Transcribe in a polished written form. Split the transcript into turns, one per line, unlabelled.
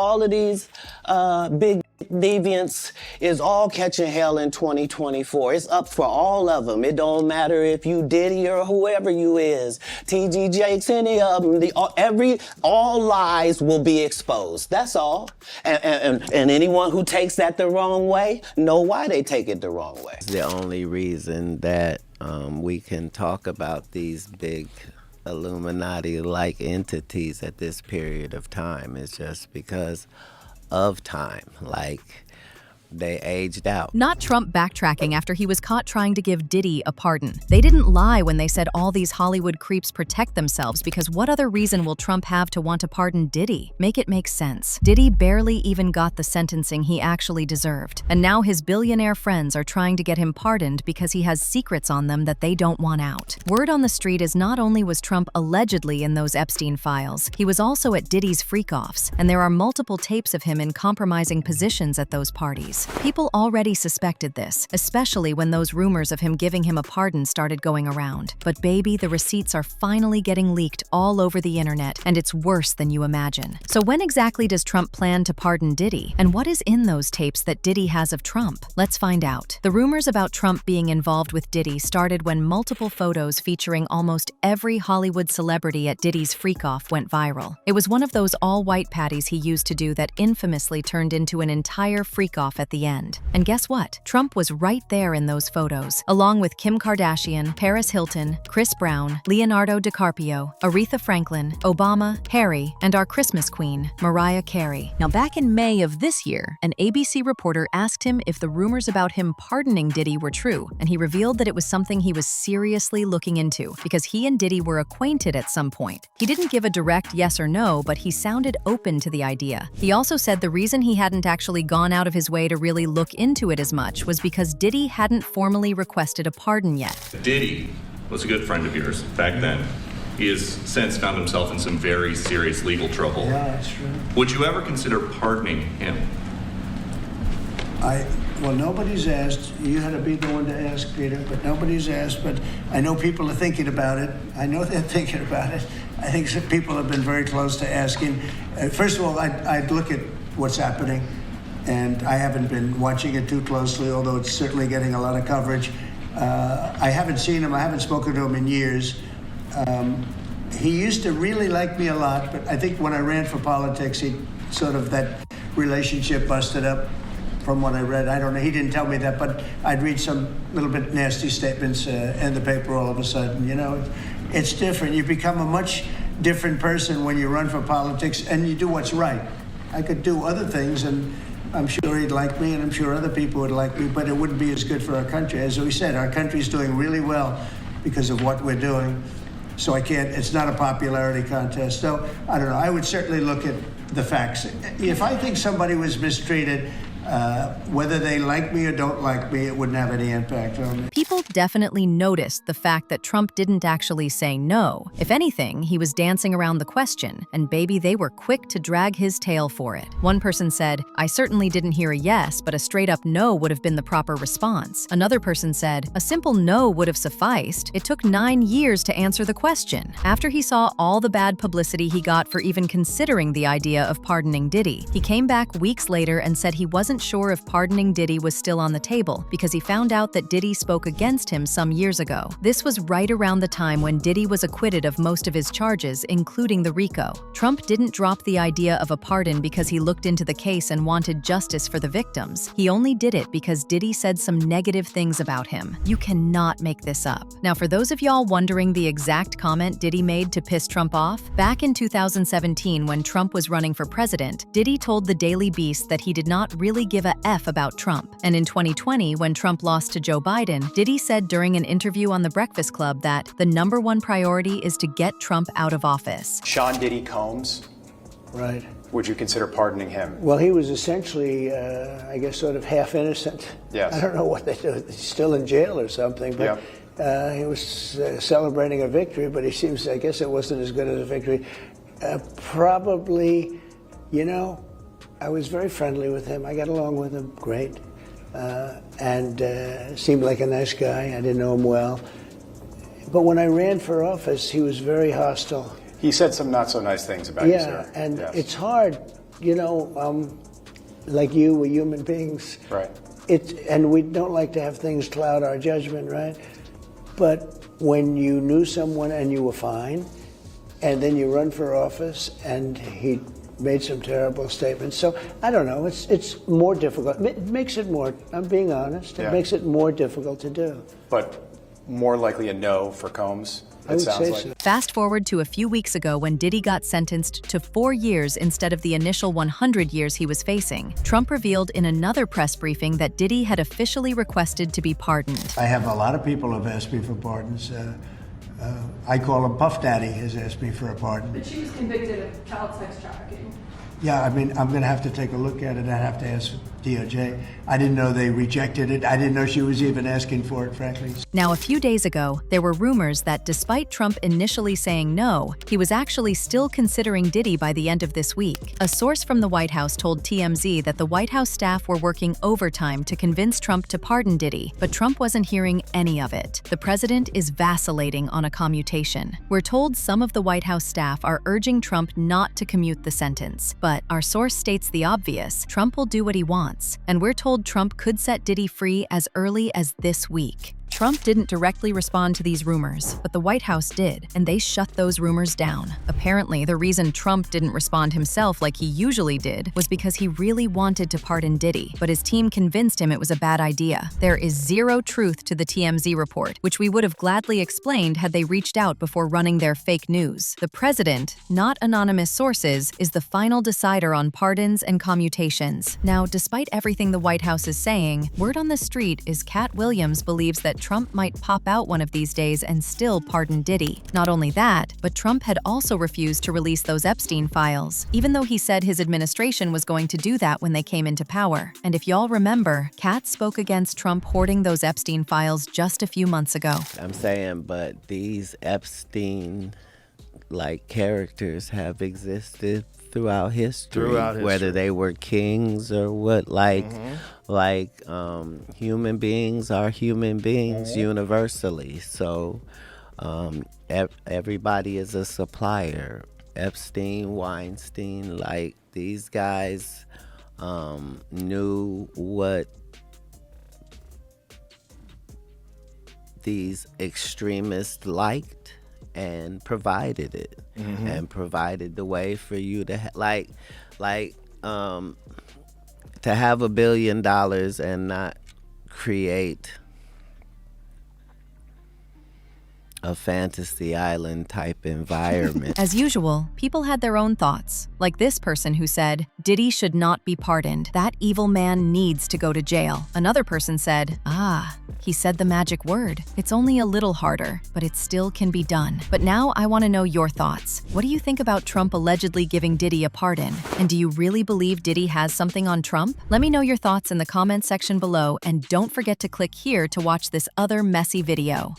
all of these big deviants is all catching hell in 2024. It's up for all of them. It don't matter if you Diddy or whoever you is, TG Jakes, any of them. All lies will be exposed. That's all. And anyone who takes that the wrong way, know why they take it the wrong way.
The only reason that we can talk about these big Illuminati-like entities at this period of time is just because of time. Like, they aged out.
Not Trump backtracking after he was caught trying to give Diddy a pardon. They didn't lie when they said all these Hollywood creeps protect themselves, because what other reason will Trump have to want to pardon Diddy? Make it make sense. Diddy barely even got the sentencing he actually deserved, and now his billionaire friends are trying to get him pardoned because he has secrets on them that they don't want out. Word on the street is not only was Trump allegedly in those Epstein files, he was also at Diddy's freak-offs, and there are multiple tapes of him in compromising positions at those parties. People already suspected this, especially when those rumors of him giving him a pardon started going around. But baby, the receipts are finally getting leaked all over the internet, and it's worse than you imagine. So when exactly does Trump plan to pardon Diddy? And what is in those tapes that Diddy has of Trump? Let's find out. The rumors about Trump being involved with Diddy started when multiple photos featuring almost every Hollywood celebrity at Diddy's freak-off went viral. It was one of those all-white patties he used to do that infamously turned into an entire freak-off at the end. And guess what? Trump was right there in those photos, along with Kim Kardashian, Paris Hilton, Chris Brown, Leonardo DiCaprio, Aretha Franklin, Obama, Harry, and our Christmas queen, Mariah Carey. Now, back in May of this year, an ABC reporter asked him if the rumors about him pardoning Diddy were true, and he revealed that it was something he was seriously looking into, because he and Diddy were acquainted at some point. He didn't give a direct yes or no, but he sounded open to the idea. He also said the reason he hadn't actually gone out of his way to really look into it as much was because Diddy hadn't formally requested a pardon yet.
Diddy was a good friend of yours back then. He has since found himself in some very serious legal trouble.
Yeah, that's true.
Would you ever consider pardoning him?
Well, nobody's asked. You had to be the one to ask, Peter, but nobody's asked. But I know people are thinking about it. I know they're thinking about it. I think some people have been very close to asking. First of all, I'd look at what's happening. And I haven't been watching it too closely, although it's certainly getting a lot of coverage. I haven't seen him. I haven't spoken to him in years. He used to really like me a lot, but I think when I ran for politics, that relationship busted up from what I read. I don't know. He didn't tell me that, but I'd read some little bit nasty statements in the paper all of a sudden. You know, it's different. You become a much different person when you run for politics and you do what's right. I could do other things, and I'm sure he'd like me, and I'm sure other people would like me, but it wouldn't be as good for our country. As we said, our country's doing really well because of what we're doing. So it's not a popularity contest. So, I don't know, I would certainly look at the facts. If I think somebody was mistreated, whether they like me or don't like me, it wouldn't have any impact on me.
People definitely noticed the fact that Trump didn't actually say no. If anything, he was dancing around the question, and baby, they were quick to drag his tail for it. One person said, "I certainly didn't hear a yes, but a straight-up no would have been the proper response." Another person said, "A simple no would have sufficed. It took 9 years to answer the question." After he saw all the bad publicity he got for even considering the idea of pardoning Diddy, he came back weeks later and said he wasn't sure if pardoning Diddy was still on the table because he found out that Diddy spoke against him some years ago. This was right around the time when Diddy was acquitted of most of his charges, including the RICO. Trump didn't drop the idea of a pardon because he looked into the case and wanted justice for the victims. He only did it because Diddy said some negative things about him. You cannot make this up. Now, for those of y'all wondering the exact comment Diddy made to piss Trump off, back in 2017 when Trump was running for president, Diddy told the Daily Beast that he did not really give a F about Trump. And in 2020, when Trump lost to Joe Biden, Diddy said during an interview on The Breakfast Club that the #1 priority is to get Trump out of office.
Sean Diddy Combs.
Right.
Would you consider pardoning him?
Well, he was essentially, I guess, sort of half innocent.
Yes.
I don't know what they do. He's still in jail or something, but he was celebrating a victory, but he seems, I guess it wasn't as good as a victory. Probably, you know, I was very friendly with him. I got along with him great, and seemed like a nice guy. I didn't know him well. But when I ran for office, he was very hostile.
He said some not so nice things about you, sir.
And
yes.
it's hard you know, like you, we're human beings.
Right.
And we don't like to have things cloud our judgment, right? But when you knew someone and you were fine, and then you run for office and he made some terrible statements. So I don't know, it's more difficult. It makes it more, I'm being honest, it makes it more difficult to do.
But more likely a no for Combs,
I
it
would
sounds
say
like.
so.
Fast forward to a few weeks ago when Diddy got sentenced to 4 years instead of the initial 100 years he was facing. Trump revealed in another press briefing that Diddy had officially requested to be pardoned.
I have a lot of people who have asked me for pardons. I call him Puff Daddy has asked me for a pardon.
But she was convicted of child sex trafficking.
Yeah, I mean, I'm going to have to take a look at it. I have to ask DOJ. I didn't know they rejected it. I didn't know she was even asking for it, frankly.
Now, a few days ago, there were rumors that despite Trump initially saying no, he was actually still considering Diddy by the end of this week. A source from the White House told TMZ that the White House staff were working overtime to convince Trump to pardon Diddy, but Trump wasn't hearing any of it. The president is vacillating on a commutation. We're told some of the White House staff are urging Trump not to commute the sentence, but our source states the obvious: Trump will do what he wants, and we're told Trump could set Diddy free as early as this week. Trump didn't directly respond to these rumors, but the White House did, and they shut those rumors down. Apparently, the reason Trump didn't respond himself like he usually did was because he really wanted to pardon Diddy, but his team convinced him it was a bad idea. There is zero truth to the TMZ report, which we would have gladly explained had they reached out before running their fake news. The president, not anonymous sources, is the final decider on pardons and commutations. Now, despite everything the White House is saying, word on the street is Katt Williams believes that Trump might pop out one of these days and still pardon Diddy. Not only that, but Trump had also refused to release those Epstein files, even though he said his administration was going to do that when they came into power. And if y'all remember, Katt spoke against Trump hoarding those Epstein files just a few months ago.
I'm saying, but these Epstein characters have existed throughout history, whether they were kings or what, human beings are human beings universally. So everybody is a supplier. Epstein, Weinstein, these guys knew what these extremists liked and provided it, and provided the way for you to to have $1 billion and not create a fantasy island type environment.
As usual, people had their own thoughts, like this person who said, Diddy should not be pardoned. That evil man needs to go to jail. Another person said, he said the magic word. It's only a little harder, but it still can be done. But now I want to know your thoughts. What do you think about Trump allegedly giving Diddy a pardon? And do you really believe Diddy has something on Trump? Let me know your thoughts in the comment section below, and don't forget to click here to watch this other messy video.